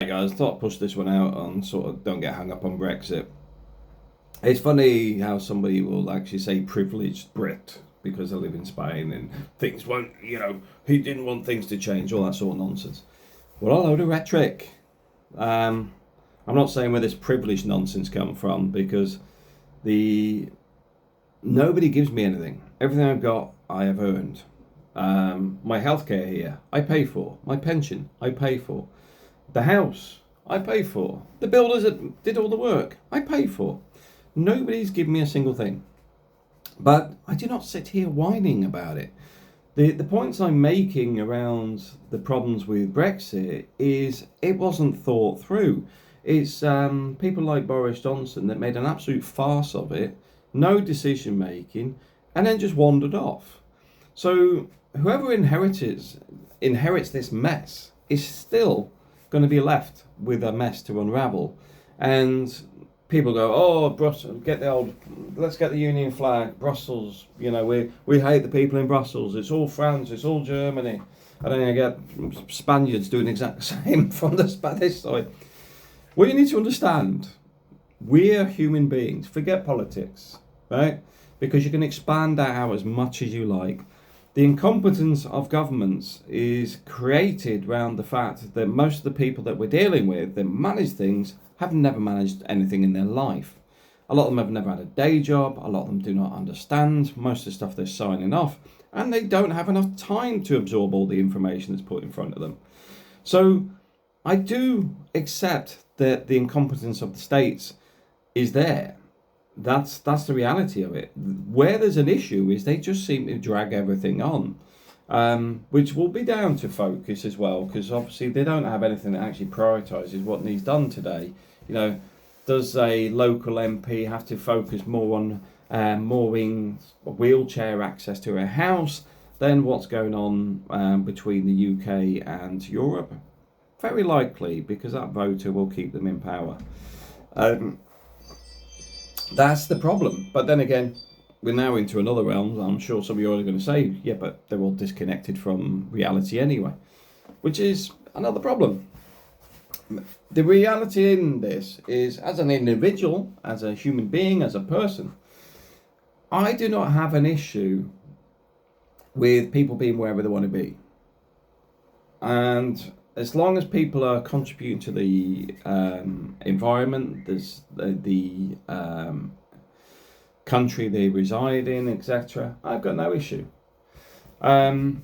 guys, thought I'd push this one out on sort of don't get hung up on Brexit. It's funny how somebody will actually say privileged Brit because they live in Spain and things won't, he didn't want things to change, all that sort of nonsense. Well, a load of rhetoric. I'm not saying where this privileged nonsense comes from because nobody gives me anything. Everything I've got, I have earned. My healthcare here, I pay for. My pension, I pay for. The house, I pay for. The builders that did all the work, I pay for. Nobody's given me a single thing. But I do not sit here whining about it. The points I'm making around the problems with Brexit is it wasn't thought through. It's people like Boris Johnson that made an absolute farce of it, no decision making, and then just wandered off. So whoever inherits this mess is still going to be left with a mess to unravel. And people go, oh, Brussels, let's get the Union flag, Brussels, we hate the people in Brussels, it's all France, it's all Germany. And then you get Spaniards doing exactly the same from the Spanish side. What you need to understand, we're human beings, forget politics, right? Because you can expand that out as much as you like. The incompetence of governments is created around the fact that most of the people that we're dealing with that manage things have never managed anything in their life. A lot of them have never had a day job, a lot of them do not understand most of the stuff they're signing off, and they don't have enough time to absorb all the information that's put in front of them. So I do accept that the incompetence of the states is there. That's the reality of it. Where there's an issue is they just seem to drag everything on, which will be down to focus as well, because obviously they don't have anything that actually prioritises what needs done today. Does a local MP have to focus more on mooring wheelchair access to a house than what's going on between the UK and Europe? Very likely, because that voter will keep them in power. That's the problem. But then again, we're now into another realm. I'm sure some of you are going to say, yeah, but they're all disconnected from reality anyway, which is another problem. The reality in this is, as an individual, as a human being, as a person, I do not have an issue with people being wherever they want to be. And as long as people are contributing to the environment, there's the country they reside in, etc., I've got no issue. And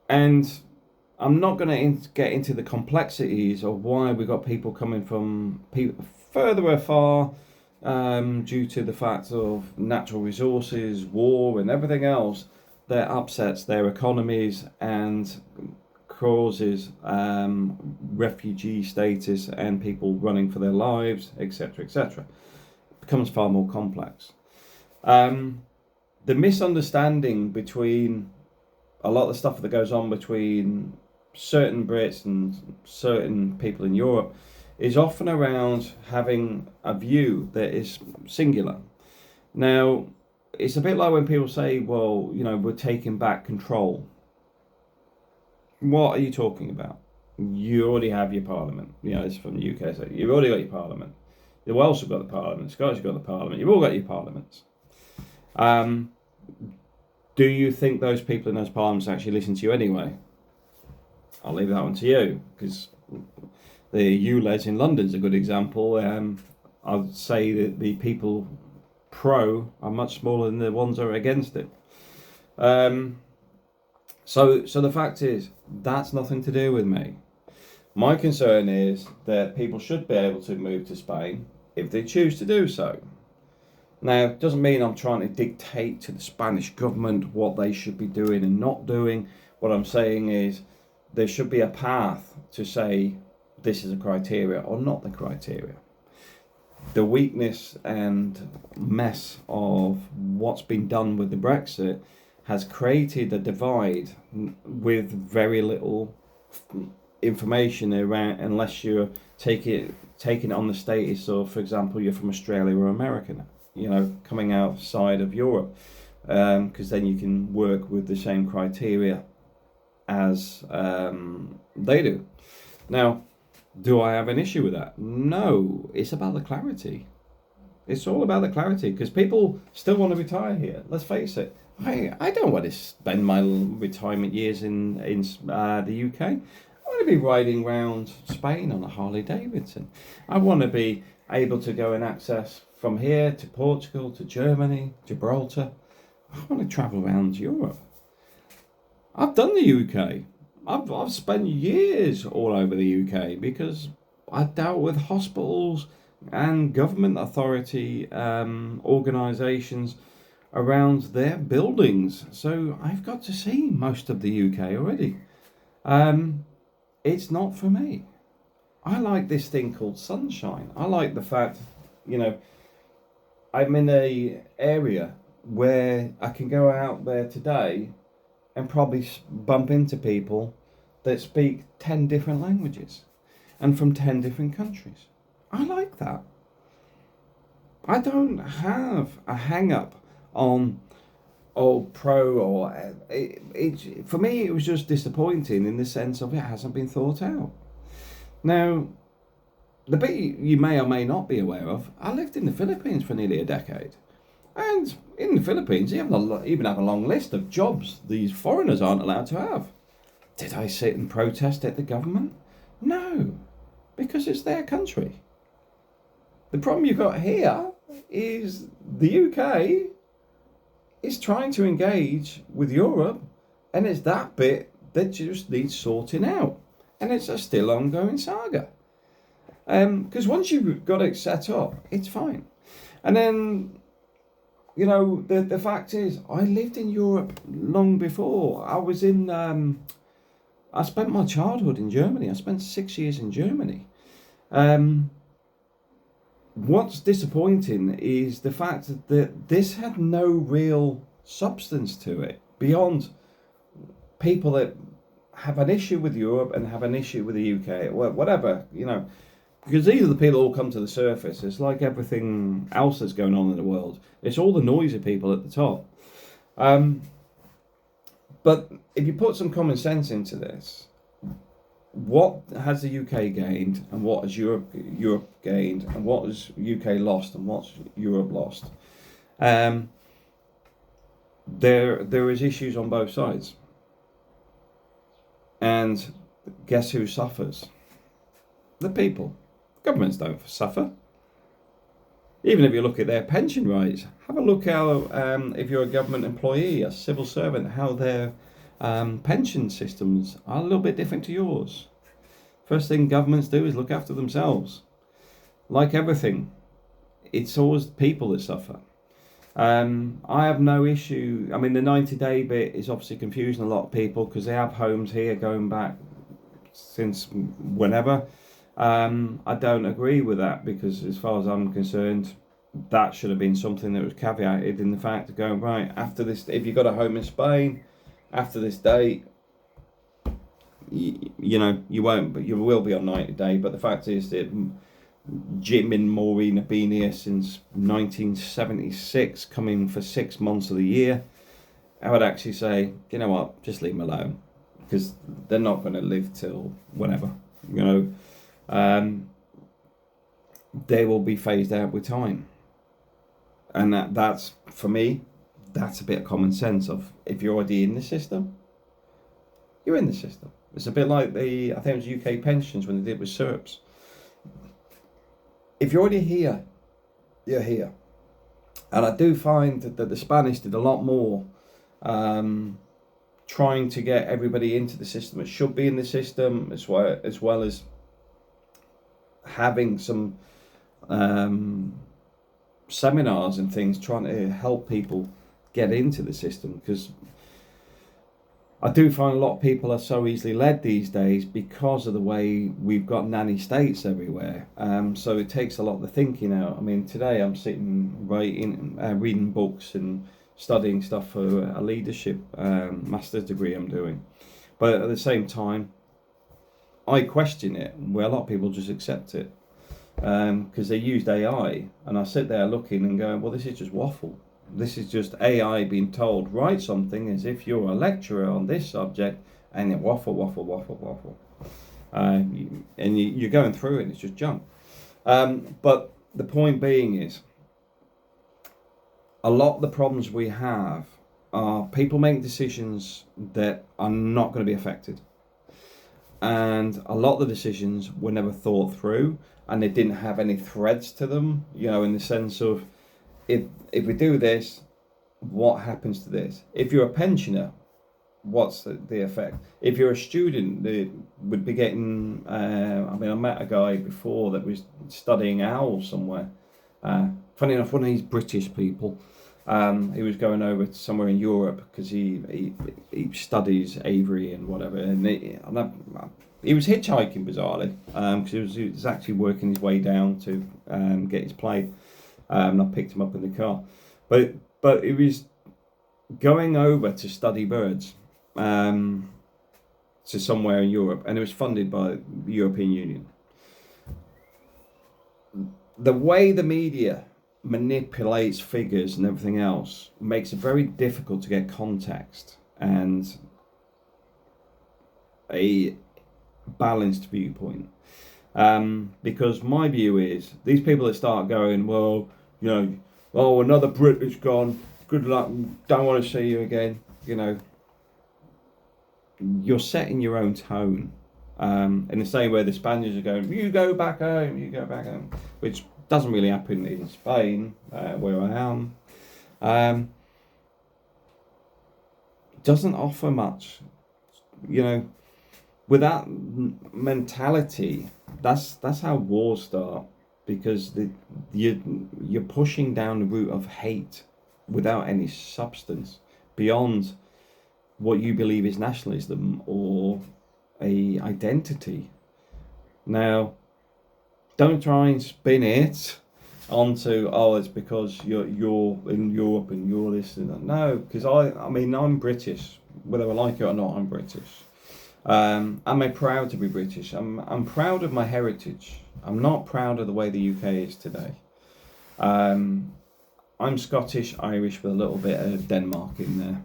I'm not going to get into the complexities of why we've got people coming from further afar due to the fact of natural resources, war, and everything else that upsets their economies and causes refugee status and people running for their lives, etc., etc. It becomes far more complex. The misunderstanding between a lot of the stuff that goes on between certain Brits and certain people in Europe is often around having a view that is singular. Now, it's a bit like when people say, well, we're taking back control. What are you talking about? You already have your parliament. It's from the UK. So you've already got your parliament. The Welsh have got the parliament. The Scottish have got the parliament. You've all got your parliaments. Do you think those people in those parliaments actually listen to you anyway? I'll leave that one to you, because the ULEZ in London is a good example. I'd say that the people pro are much smaller than the ones that are against it. So the fact is, that's nothing to do with me. My concern is that people should be able to move to Spain if they choose to do so. Now, it doesn't mean I'm trying to dictate to the Spanish government what they should be doing and not doing. What I'm saying is there should be a path to say this is a criteria or not the criteria. The weakness and mess of what's been done with the Brexit has created a divide with very little information around, unless you're taking it on the status of, for example, you're from Australia or America, coming outside of Europe, because then you can work with the same criteria as they do. Now, Do I have an issue with that? No, it's about the clarity. It's all about the clarity because people still want to retire here. Let's face it. I don't want to spend my retirement years in the UK. I want to be riding around Spain on a Harley Davidson. I want to be able to go and access from here to Portugal to Germany, Gibraltar. I want to travel around Europe. I've done the UK. I've spent years all over the UK because I dealt with hospitals and government authority organisations around their buildings. So I've got to see most of the UK already. It's not for me. I like this thing called sunshine. I like the fact, you know, I'm in a area where I can go out there today and probably bump into people that speak 10 different languages and from 10 different countries. I like that. I don't have a hang up on pro or for me it was just disappointing in the sense of it hasn't been thought out. Now, the bit you may or may not be aware of, I lived in the Philippines for nearly a decade. And in the Philippines, you even have a long list of jobs these foreigners aren't allowed to have. Did I sit and protest at the government? No, because it's their country. The problem you've got here is the UK is trying to engage with Europe, and it's that bit that just needs sorting out. And it's a still ongoing saga. Because once you've got it set up, it's fine. And then, you know, the fact is, I lived in Europe long before. I was in, I spent my childhood in Germany. I spent 6 years in Germany. What's disappointing is the fact that this had no real substance to it beyond people that have an issue with Europe and have an issue with the UK, whatever, you know, because these are the people who all come to the surface. It's like everything else that's going on in the world. It's all the noisy people at the top. But if you put some common sense into this, what has the UK gained and what has Europe gained and what has UK lost and what's Europe lost? There is issues on both sides. And guess who suffers? The people. Governments don't suffer. Even if you look at their pension rates, have a look how, if you're a government employee, a civil servant, how their pension systems are a little bit different to yours. First thing governments do is look after themselves. Like everything, it's always the people that suffer. I have no issue. I mean, the 90-day bit is obviously confusing a lot of people because they have homes here going back since whenever. I don't agree with that because as far as I'm concerned, that should have been something that was caveated in the fact of going, right, after this, if you've got a home in Spain, after this date, you know, you won't, but you will be on 90-day. But the fact is that Jim and Maureen have been here since 1976, coming for 6 months of the year. I would actually say, you know what, just leave them alone because they're not going to live till whenever, you know. They will be phased out with time. And that's, for me, that's a bit of common sense of if you're already in the system, you're in the system. It's a bit like I think it was UK pensions when they did with SERPs. If you're already here, you're here. And I do find that the Spanish did a lot more trying to get everybody into the system that should be in the system, as well as having some seminars and things trying to help people get into the system, because I do find a lot of people are so easily led these days because of the way we've got nanny states everywhere. So it takes a lot of the thinking out. I mean, today I'm sitting reading books and studying stuff for a leadership master's degree I'm doing. But at the same time, I question it, where a lot of people just accept it because they used AI, and I sit there looking and going, well, this is just waffle. This is just AI being told, write something as if you're a lecturer on this subject, and it waffle. and you're going through it, and it's just junk. But the point being is, a lot of the problems we have are people making decisions that are not going to be affected. And a lot of the decisions were never thought through, and they didn't have any threads to them, in the sense of, if we do this, what happens to this? If you're a pensioner, what's the effect? If you're a student, they would be getting, I met a guy before that was studying owls somewhere. Funny enough, one of these British people, he was going over to somewhere in Europe because he studies aviary and whatever, and he was hitchhiking bizarrely, because he was actually working his way down to get his plane, and I picked him up in the car, but he was going over to study birds, to somewhere in Europe, and it was funded by the European Union. The way the media manipulates figures and everything else makes it very difficult to get context and a balanced viewpoint, because my view is, these people that start going, well, another Brit is gone, good luck, don't want to see you again, you're setting your own tone, in the same way the Spaniards are going, you go back home, which doesn't really happen in Spain, where I am. Doesn't offer much, with that mentality. That's how wars start, because you're pushing down the route of hate without any substance beyond what you believe is nationalism or a identity. Now, don't try and spin it onto, it's because you're in Europe and you're this and that. No, because I'm British, whether I like it or not. I'm British. Am I proud to be British? I'm proud of my heritage. I'm not proud of the way the UK is today. I'm Scottish, Irish with a little bit of Denmark in there,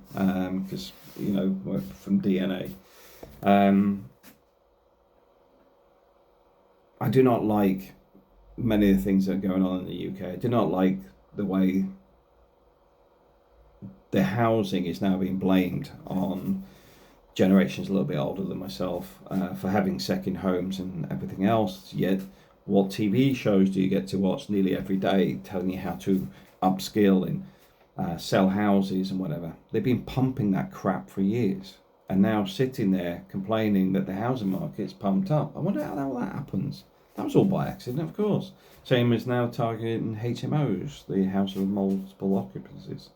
because we're from DNA. I do not like many of the things that are going on in the UK. I do not like the way the housing is now being blamed on generations a little bit older than myself, for having second homes and everything else. Yet, what TV shows do you get to watch nearly every day telling you how to upskill and sell houses and whatever? They've been pumping that crap for years, and now sitting there complaining that the housing market's pumped up. I wonder how that happens. That was all by accident, of course. Same as now targeting HMOs, the house of multiple occupancies.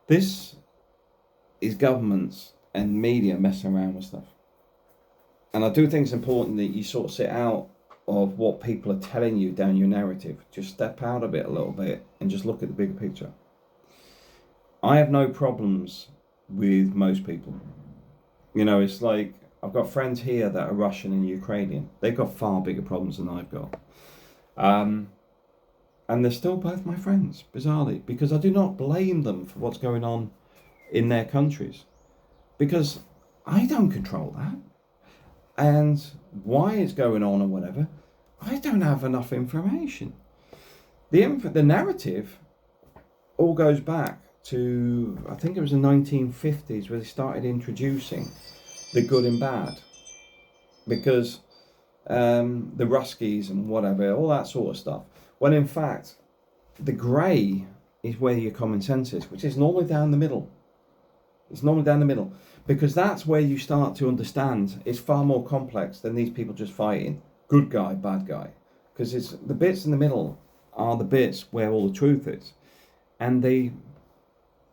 This is governments and media messing around with stuff. And I do think it's important that you sort of sit out of what people are telling you down your narrative. Just step out of it a little bit and just look at the bigger picture. I have no problems with most people. It's like, I've got friends here that are Russian and Ukrainian. They've got far bigger problems than I've got. And they're still both my friends, bizarrely, because I do not blame them for what's going on in their countries, because I don't control that. And why it's going on or whatever, I don't have enough information. The narrative all goes back to, I think it was the 1950s, where they started introducing the good and bad, because the Ruskies and whatever, all that sort of stuff, when in fact the grey is where your common sense is, which is normally down the middle. It's normally down the middle, because that's where you start to understand it's far more complex than these people just fighting good guy, bad guy, because it's the bits in the middle are the bits where all the truth is, and they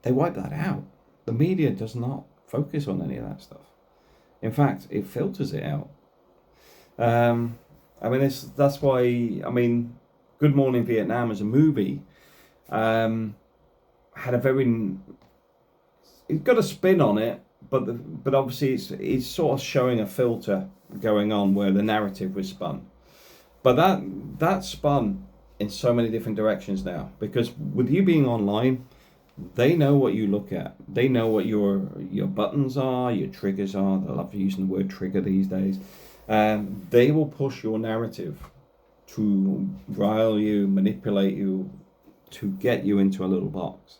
wipe that out. The media does not focus on any of that stuff. In fact, it filters it out. That's why, Good Morning Vietnam as a movie had a very, it's got a spin on it, but obviously it's sort of showing a filter going on where the narrative was spun. But that spun in so many different directions now, because with you being online, they know what you look at. They know what your buttons are, your triggers are. I love using the word trigger these days. They will push your narrative to rile you, manipulate you, to get you into a little box.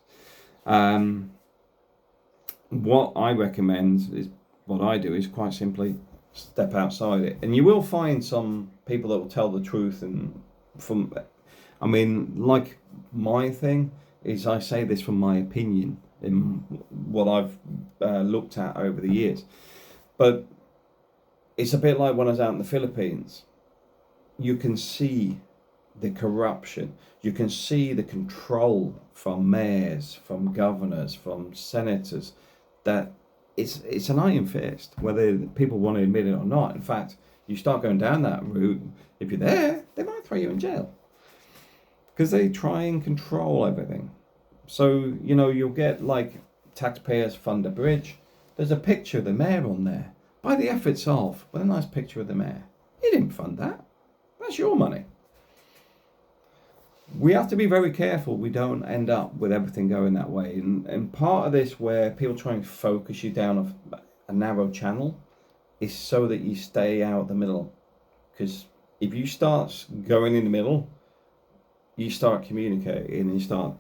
What I recommend is, what I do is quite simply step outside it, and you will find some people that will tell the truth. And like my thing is, I say this from my opinion in what I've looked at over the years, but it's a bit like when I was out in the Philippines. You can see the corruption, you can see the control from mayors, from governors, from senators, that it's an iron fist, whether people want to admit it or not. In fact, you start going down that route, if you're there, they might throw you in jail, because they try and control everything. So, you'll get like taxpayers fund a bridge. There's a picture of the mayor on there, by the efforts of, with a nice picture of the mayor. You didn't fund that. That's your money. We have to be very careful we don't end up with everything going that way. And part of this, where people try and focus you down a narrow channel, is so that you stay out the middle. Because if you start going in the middle, you start communicating and you start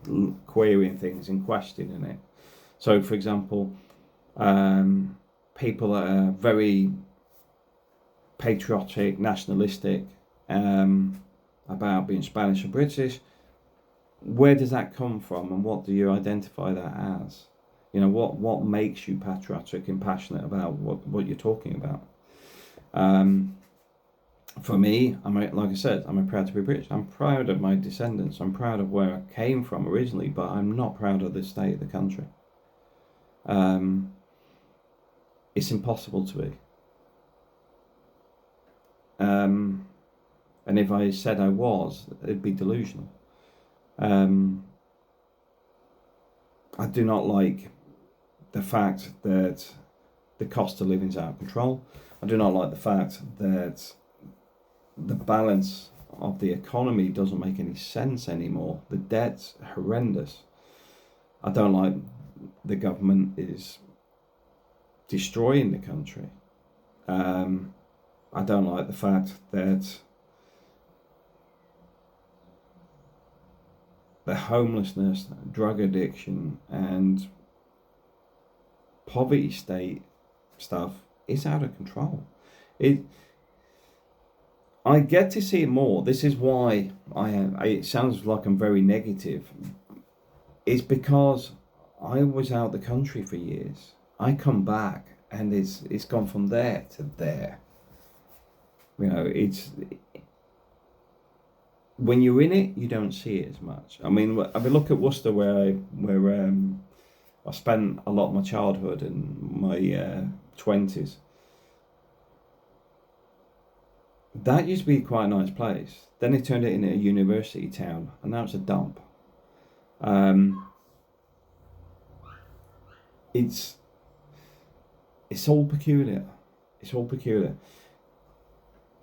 querying things and questioning it. So, for example, people that are very patriotic, nationalistic, about being Spanish or British, where does that come from, and what do you identify that as? What makes you patriotic and passionate about what you're talking about? For me, like I said, I'm proud to be British. I'm proud of my descendants. I'm proud of where I came from originally, but I'm not proud of the state of the country. It's impossible to be. And if I said I was, it'd be delusional. I do not like the fact that the cost of living is out of control. I do not like the fact that the balance of the economy doesn't make any sense anymore. The debt's horrendous. I don't like the government is destroying the country. I don't like the fact that the homelessness, drug addiction, and poverty state stuff is out of control. I get to see it more. This is why it sounds like I'm very negative. It's because I was out the country for years. I come back and it's gone from there to there. It's when you're in it, you don't see it as much. I mean, look at Worcester, where I spent a lot of my childhood and my 20s. That used to be quite a nice place. Then they turned it into a university town, and now it's a dump. It's all peculiar. It's all peculiar.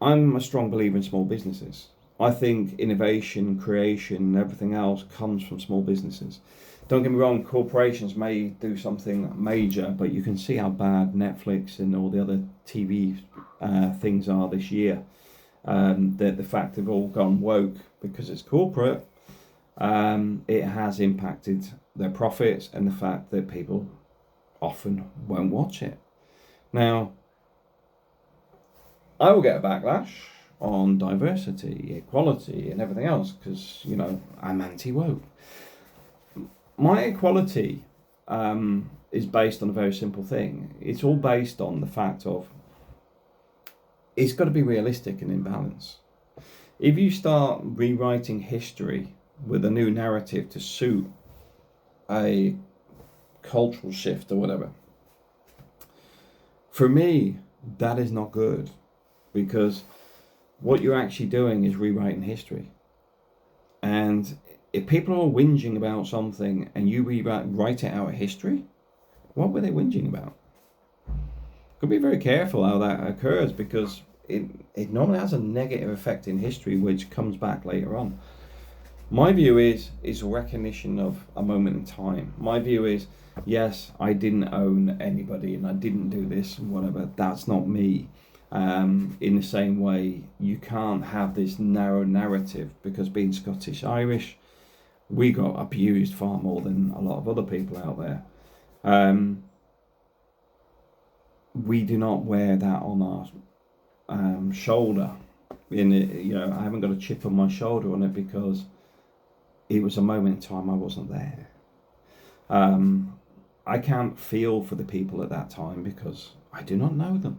I'm a strong believer in small businesses. I think innovation, creation, everything else comes from small businesses. Don't get me wrong, corporations may do something major, but you can see how bad Netflix and all the other TV things are this year. The fact they've all gone woke because it's corporate, it has impacted their profits and the fact that people often won't watch it. Now, I will get a backlash on diversity, equality, and everything else because, I'm anti-woke. My equality is based on a very simple thing. It's all based on the fact of it's got to be realistic and in balance. If you start rewriting history with a new narrative to suit a cultural shift or whatever, for me, that is not good, because what you're actually doing is rewriting history. And if people are whinging about something and you write it out of history, what were they whinging about? Could be very careful how that occurs, because it normally has a negative effect in history which comes back later on. My view is a recognition of a moment in time. My view is, yes, I didn't own anybody and I didn't do this and whatever. That's not me. In the same way, you can't have this narrow narrative, because being Scottish Irish, we got abused far more than a lot of other people out there. We do not wear that on our shoulder. I haven't got a chip on my shoulder on it, because it was a moment in time I wasn't there. I can't feel for the people at that time because I do not know them.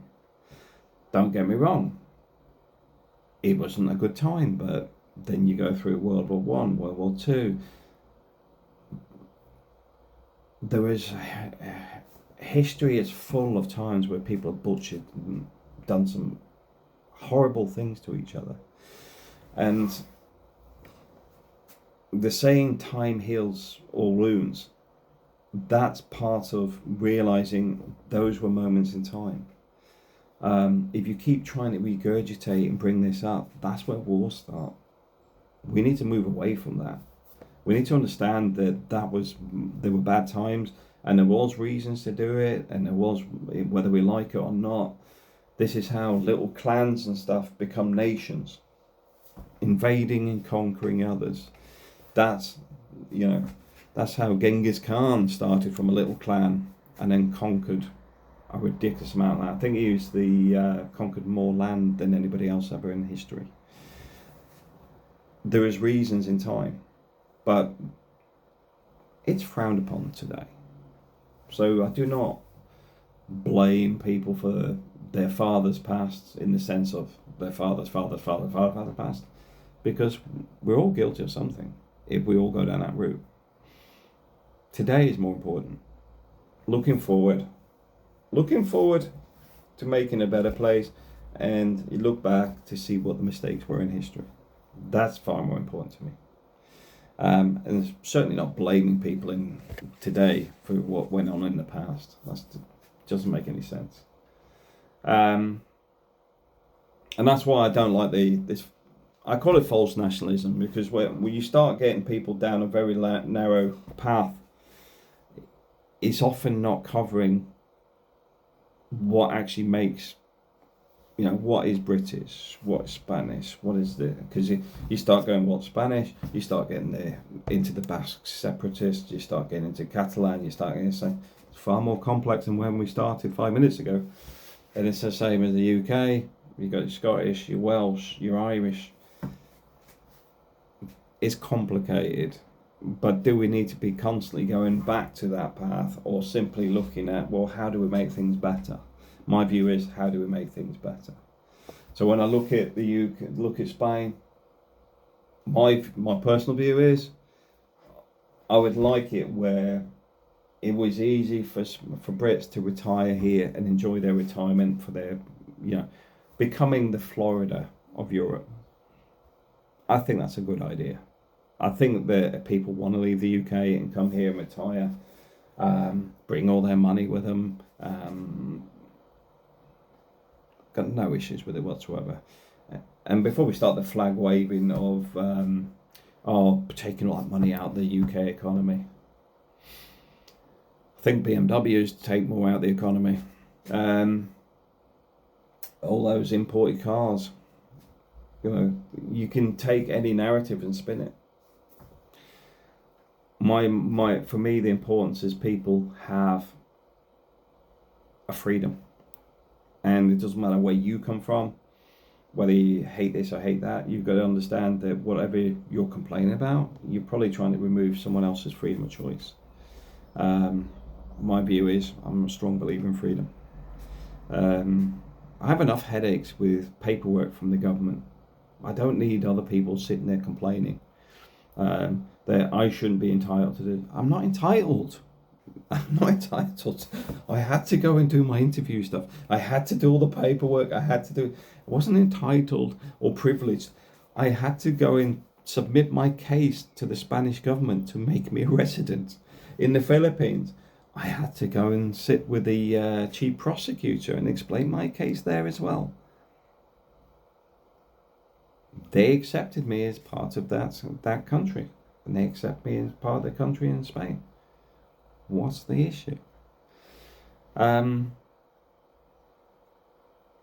Don't get me wrong, it wasn't a good time, but then you go through World War One, World War Two. There is history is full of times where people have butchered and done some horrible things to each other, and the saying "time heals all wounds." That's part of realizing those were moments in time. If you keep trying to regurgitate and bring this up, that's where wars start. We need to move away from that. We need to understand that there were bad times, and there was reasons to do it, and there was, whether we like it or not, this is how little clans and stuff become nations, invading and conquering others. That's how Genghis Khan started from a little clan and then conquered a ridiculous amount of land. I think he was conquered more land than anybody else ever in history. There is reasons in time, but it's frowned upon today. So I do not blame people for their father's past in the sense of their father's past, because we're all guilty of something if we all go down that route. Today is more important. Looking forward to making a better place, and you look back to see what the mistakes were in history. That's far more important to me. And it's certainly not blaming people in today for what went on in the past. That doesn't make any sense. And that's why I don't like this. I call it false nationalism, because when you start getting people down a very narrow path, it's often not covering what actually makes, what is British, what is Spanish, what is the, because you start going, what's Spanish, you start getting into the Basque separatists, you start getting into Catalan, you start getting, it's far more complex than when we started 5 minutes ago. And it's the same as the UK, you got your Scottish, your Welsh, your Irish. It's complicated. But do we need to be constantly going back to that path, or simply looking at, well, how do we make things better? My view is, how do we make things better? So when I look at the UK, look at Spain, my personal view is, I would like it where it was easy for Brits to retire here and enjoy their retirement for their, becoming the Florida of Europe. I think that's a good idea. I think that people want to leave the UK and come here and retire, bring all their money with them. Got no issues with it whatsoever. And before we start the flag waving of taking all that money out of the UK economy, I think BMWs take more out of the economy. All those imported cars, you can take any narrative and spin it. For me, the importance is people have a freedom, and it doesn't matter where you come from, whether you hate this or hate that. You've got to understand that whatever you're complaining about, you're probably trying to remove someone else's freedom of choice. My view is, I'm a strong believer in freedom. I have enough headaches with paperwork from the government. I don't need other people sitting there complaining that I shouldn't be entitled to do. I'm not entitled. I'm not entitled. I had to go and do my interview stuff. I had to do all the paperwork. I wasn't entitled or privileged. I had to go and submit my case to the Spanish government to make me a resident. In the Philippines, I had to go and sit with the chief prosecutor and explain my case there as well. They accepted me as part of that country, and they accept me as part of the country in Spain. What's the issue?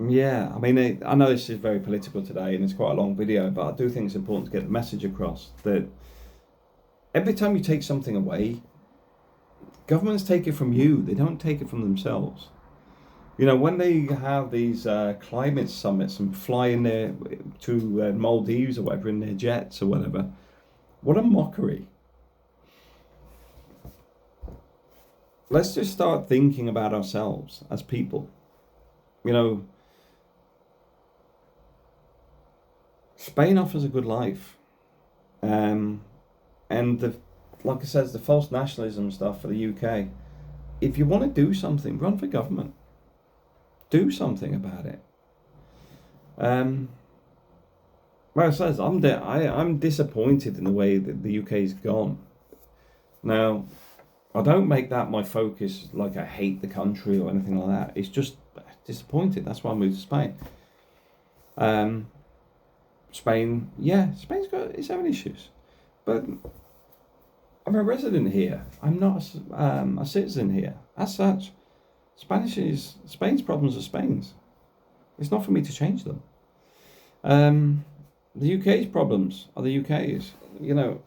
Yeah, I mean, I know this is very political today and it's quite a long video, but I do think it's important to get the message across that every time you take something away, governments take it from you, they don't take it from themselves. You know, when they have these climate summits and fly in there to Maldives or whatever in their jets or whatever, what a mockery. Let's just start thinking about ourselves as people. You know, Spain offers a good life. Um, and like I said, the false nationalism stuff for the UK. If you want to do something, run for government. Do something about it. Well, it says I'm disappointed in the way that the UK's gone. Now, I don't make that my focus, like I hate the country or anything like that. It's just disappointed. That's why I moved to Spain. Um, Spain, yeah, Spain's got its own issues, but I'm a resident here. I'm not a citizen here. As such, Spain's problems are Spain's. It's not for me to change them. The UK's problems are the UK's. You know,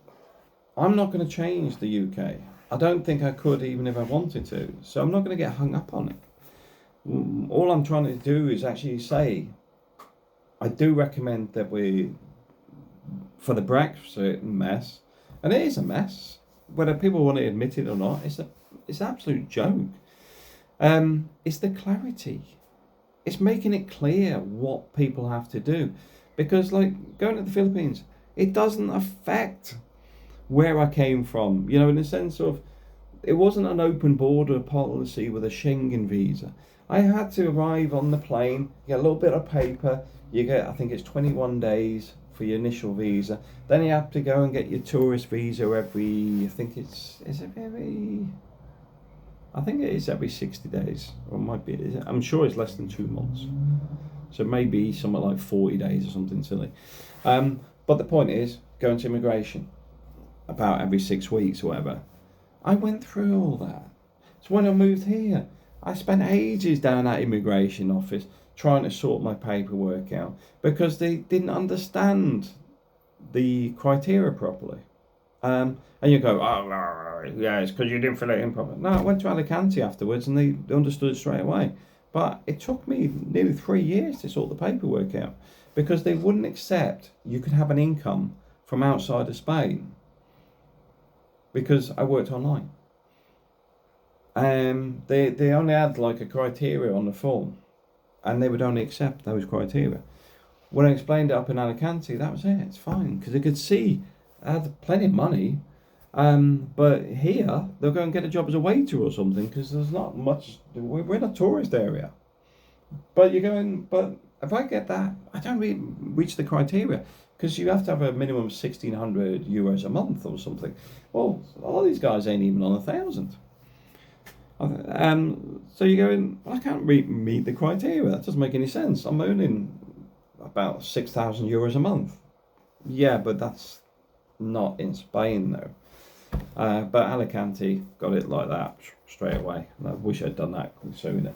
I'm not going to change the UK. I don't think I could even if I wanted to. So I'm not going to get hung up on it. All I'm trying to do is actually say, I do recommend that for the Brexit mess, and it is a mess, whether people want to admit it or not, it's an absolute joke. It's the clarity. It's making it clear what people have to do. Because, like, going to the Philippines, it doesn't affect where I came from. You know, in the sense of, it wasn't an open border policy with a Schengen visa. I had to arrive on the plane, get a little bit of paper. You get, I think it's 21 days for your initial visa. Then you have to go and get your tourist visa every, I think it is every 60 days. Or it might be, I'm sure it's less than 2 months. So maybe something like 40 days or something silly. But the point is, going to immigration about every 6 weeks or whatever. I went through all that. So when I moved here, I spent ages down at immigration office trying to sort my paperwork out because they didn't understand the criteria properly. And you go, oh, yeah, it's because you didn't fill it in properly. No, I went to Alicante afterwards and they understood it straight away. But it took me nearly 3 years to sort the paperwork out because they wouldn't accept you could have an income from outside of Spain because I worked online. They only had like a criteria on the form and they would only accept those criteria. When I explained it up in Alicante, that was it. It's fine because they could see I had plenty of money. But here they'll go and get a job as a waiter or something because there's not much. We're in a tourist area. But you're going. But if I get that, I don't really reach the criteria because you have to have a minimum of €1,600 a month or something. Well, a lot of these guys ain't even on 1,000. So you're going, well, I can't meet the criteria. That doesn't make any sense. I'm earning about €6,000 a month. Yeah, but that's not in Spain though. But Alicante got it like that straight away. And I wish I'd done that sooner.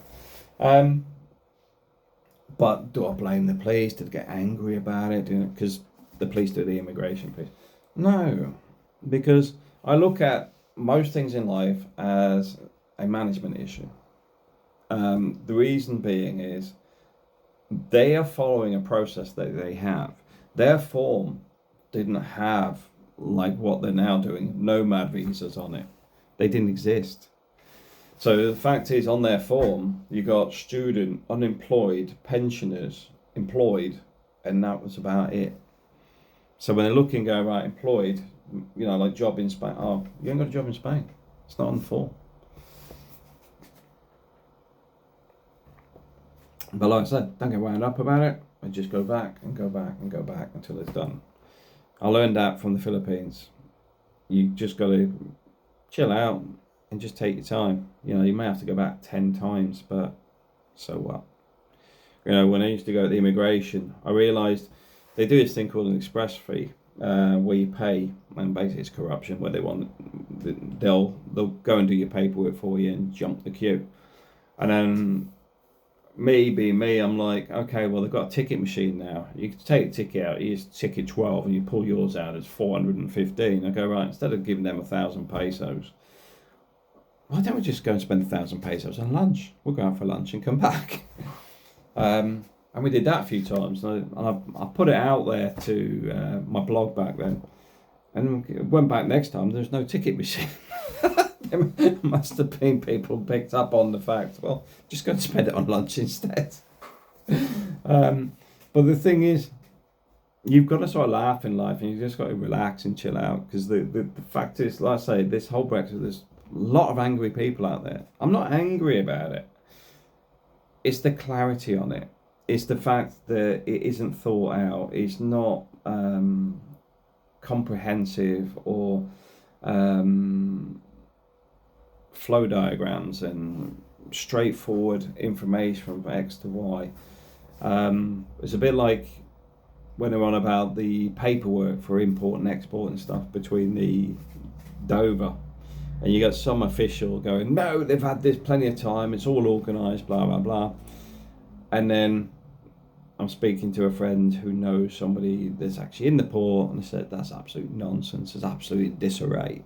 But do I blame the police? Did I get angry about it? Because the police do the immigration piece? No, because I look at most things in life as a management issue. The reason being is they are following a process that they have. Their form didn't have like what they're now doing, nomad visas on it. They didn't exist. So the fact is, on their form, you got student, unemployed, pensioners, employed, and that was about it. So when they're looking, go right, employed, you know, like job in Spain. Oh, you ain't got a job in Spain. It's not on the form. But like I said, don't get wound up about it. I just go back and go back and go back until it's done. I learned that from the Philippines. You just got to chill out and just take your time. You know, you may have to go back 10 times, but so what? You know, when I used to go to the immigration, I realised they do this thing called an express fee, where you pay, and basically it's corruption, where they'll go and do your paperwork for you and jump the queue. And then me being me, I'm like, okay, well, they've got a ticket machine now. You can take a ticket out, you use ticket 12, and you pull yours out, it's 415. I go, right, instead of giving them 1,000 pesos, why don't we just go and spend 1,000 pesos on lunch? We'll go out for lunch and come back. And we did that a few times. And I put it out there to my blog back then. And went back next time, there's no ticket machine. There must have been people picked up on the fact, well, just go and spend it on lunch instead. But the thing is, you've got to sort of laugh in life, and you've just got to relax and chill out. Because the fact is, like I say, this whole Brexit, there's a lot of angry people out there. I'm not angry about it. It's the clarity on it. It's the fact that it isn't thought out. It's not comprehensive or flow diagrams and straightforward information from X to Y. It's a bit like when they're on about the paperwork for import and export and stuff between the Dover, and you got some official going, no, they've had this plenty of time, it's all organised, blah blah blah. And then I'm speaking to a friend who knows somebody that's actually in the port, and they said that's absolute nonsense, it's absolutely disarray.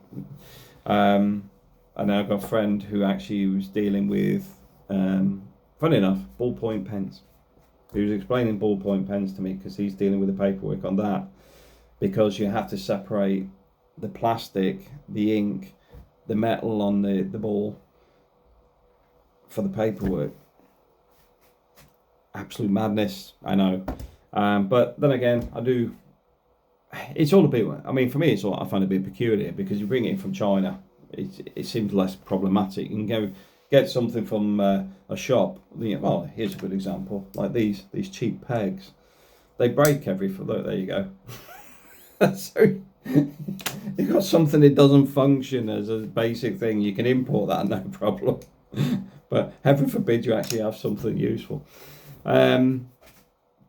And I've got a friend who actually was dealing with, funny enough, ballpoint pens. He was explaining ballpoint pens to me because he's dealing with the paperwork on that, because you have to separate the plastic, the ink, the metal on the ball for the paperwork. Absolute madness, I know. But then again, it's all a bit, I mean, for me, it's all, I find it a bit peculiar, because you bring it in from China, it seems less problematic. You can go get something from a shop. Well, here's a good example, like these cheap pegs. They break there you go. So you've got something that doesn't function as a basic thing, you can import that, no problem. But heaven forbid you actually have something useful. But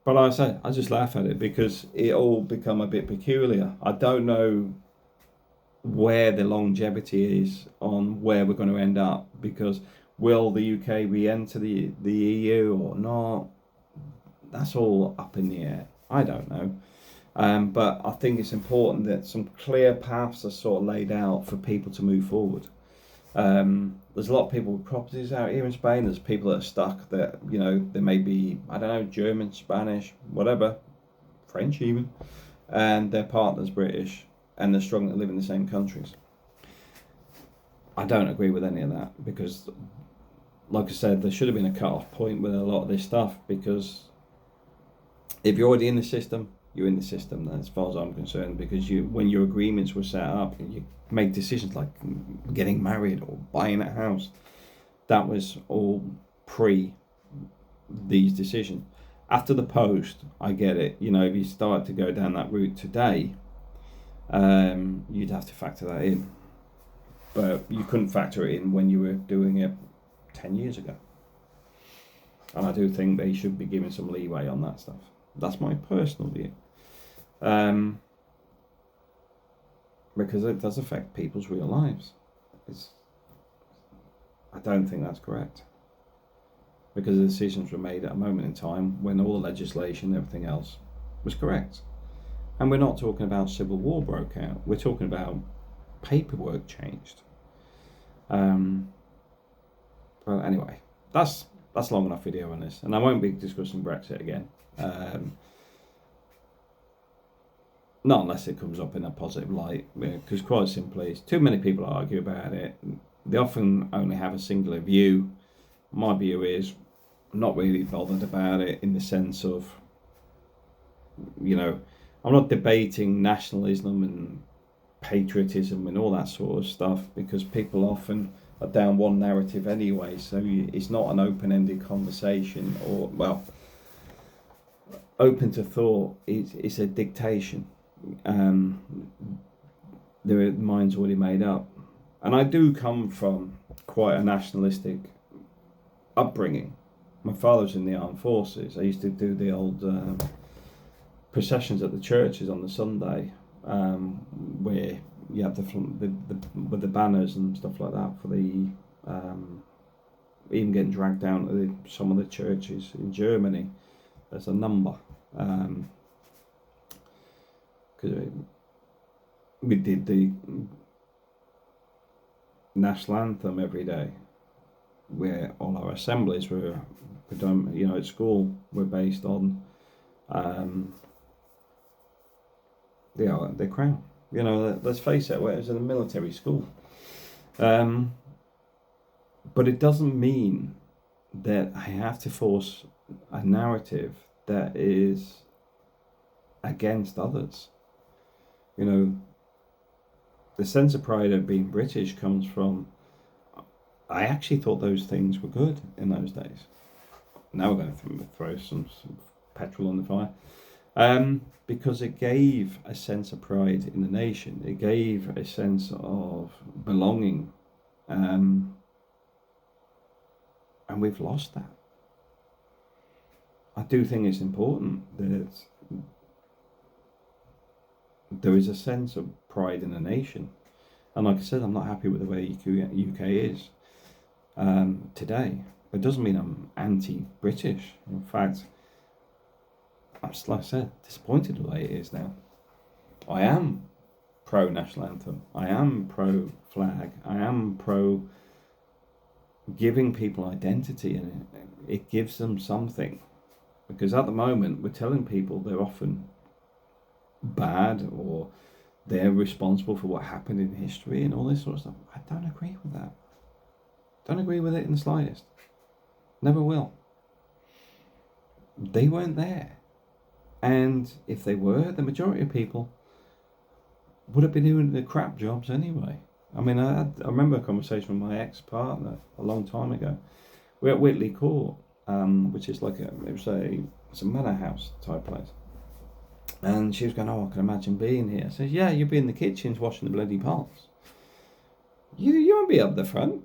like I say, I just laugh at it because it all become a bit peculiar. I don't know where the longevity is on where we're going to end up, because will the UK re-enter the EU or not? That's all up in the air. I don't know. But I think it's important that some clear paths are sort of laid out for people to move forward. There's a lot of people with properties out here in Spain. There's people that are stuck that, they may be, I don't know, German, Spanish, whatever, French even, and their partner's British, and they're struggling to live in the same countries. I don't agree with any of that, because, like I said, there should have been a cut-off point with a lot of this stuff, because if you're already in the system, you're in the system, as far as I'm concerned, because when your agreements were set up, you made decisions like getting married or buying a house. That was all pre these decisions. After the post, I get it. If you start to go down that route today, you'd have to factor that in. But you couldn't factor it in when you were doing it 10 years ago. And I do think they should be given some leeway on that stuff. That's my personal view. Because it does affect people's real lives. I don't think that's correct. Because the decisions were made at a moment in time when all the legislation and everything else was correct. And we're not talking about civil war broke out. We're talking about paperwork changed. But anyway, that's long enough video on this, and I won't be discussing Brexit again. Not unless it comes up in a positive light, because quite simply, too many people argue about it. They often only have a singular view. My view is I'm not really bothered about it, in the sense of, I'm not debating nationalism and patriotism and all that sort of stuff, because people often are down one narrative anyway, so it's not an open-ended conversation, or, well, open to thought. It's a dictation. Their mind's already made up. And I do come from quite a nationalistic upbringing. My father was in the armed forces. I used to do the old processions at the churches on the Sunday, where you have with the banners and stuff like that for the even getting dragged down to some of the churches in Germany as a number. Because we did the national anthem every day, where all our assemblies were predominantly, at school, were based on the crown. Let's face it, it was in a military school. But it doesn't mean that I have to force a narrative that is against others. The sense of pride of being British comes from, I actually thought those things were good in those days. Now we're going to throw some petrol on the fire. Because it gave a sense of pride in the nation. It gave a sense of belonging. And we've lost that. I do think it's important that there is a sense of pride in the nation. And like I said, I'm not happy with the way UK is today. It doesn't mean I'm anti-British. In fact, I'm, like I said, disappointed the way it is now. I am pro-national anthem. I am pro-flag. I am pro giving people identity, and it gives them something. Because at the moment, we're telling people they're often bad or they're responsible for what happened in history and all this sort of stuff. I don't agree with that. Don't agree with it in the slightest. Never will. They weren't there. And if they were, the majority of people would have been doing the crap jobs anyway. I mean, I remember a conversation with my ex-partner a long time ago. We're at Whitley Court, which is like it's a manor house type place. And she was going, I can imagine being here. I said, yeah, you'll be in the kitchens washing the bloody pots. You won't be up the front.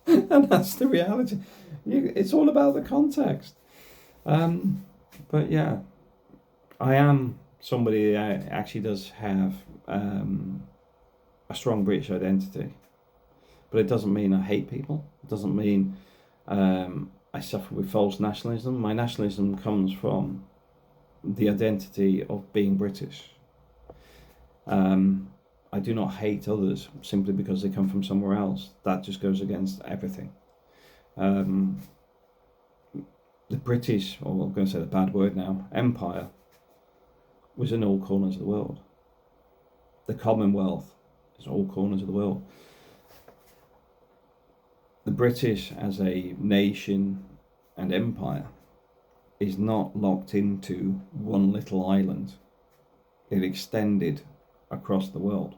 And that's the reality. It's all about the context. But yeah, I am somebody that actually does have a strong British identity. But it doesn't mean I hate people. It doesn't mean I suffer with false nationalism. My nationalism comes from the identity of being British. I do not hate others simply because they come from somewhere else. That just goes against everything. The British, or I'm going to say the bad word now, Empire, was in all corners of the world. The Commonwealth is all corners of the world. The British as a nation and empire is not locked into one little island. It extended across the world.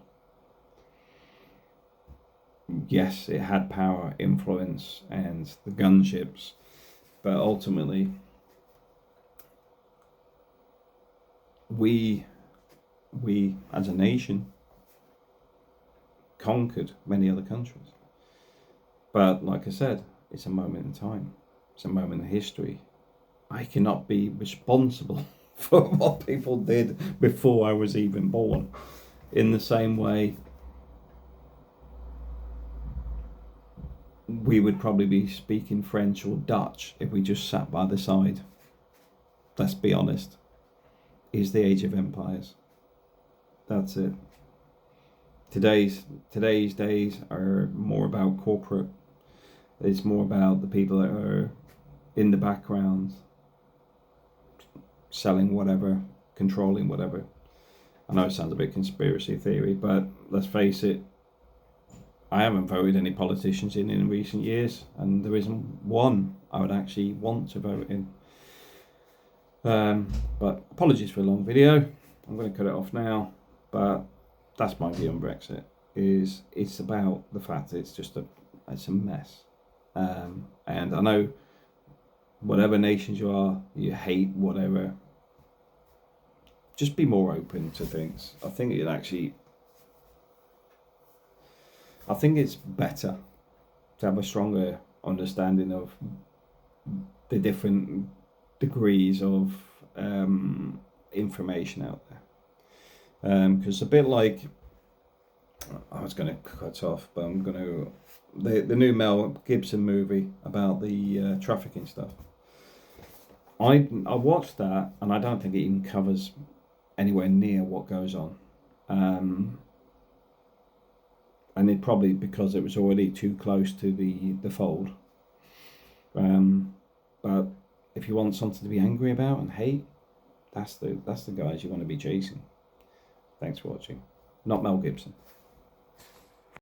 Yes, it had power, influence, and the gunships, but ultimately, we as a nation conquered many other countries. But like I said, it's a moment in time. It's a moment in history. I cannot be responsible for what people did before I was even born. In the same way, we would probably be speaking French or Dutch if we just sat by the side. Let's be honest. Is the age of empires. That's it. Today's days are more about corporate. It's more about the people that are in the background, selling whatever, controlling whatever. I know it sounds a bit conspiracy theory, but let's face it, I haven't voted any politicians in recent years, and there isn't one I would actually want to vote in. But apologies for a long video. I'm going to cut it off now, but that's my view on Brexit. It's about the fact that it's a mess. And I know whatever nations you are, you hate whatever, just be more open to things. I think it's better to have a stronger understanding of the different degrees of information out there. Because a bit like I was going to cut off, but I'm going to. The new Mel Gibson movie about the trafficking stuff. I watched that, and I don't think it even covers anywhere near what goes on. And it probably because it was already too close to the fold. But if you want something to be angry about and hate, that's the guys you want to be chasing. Thanks for watching. Not Mel Gibson.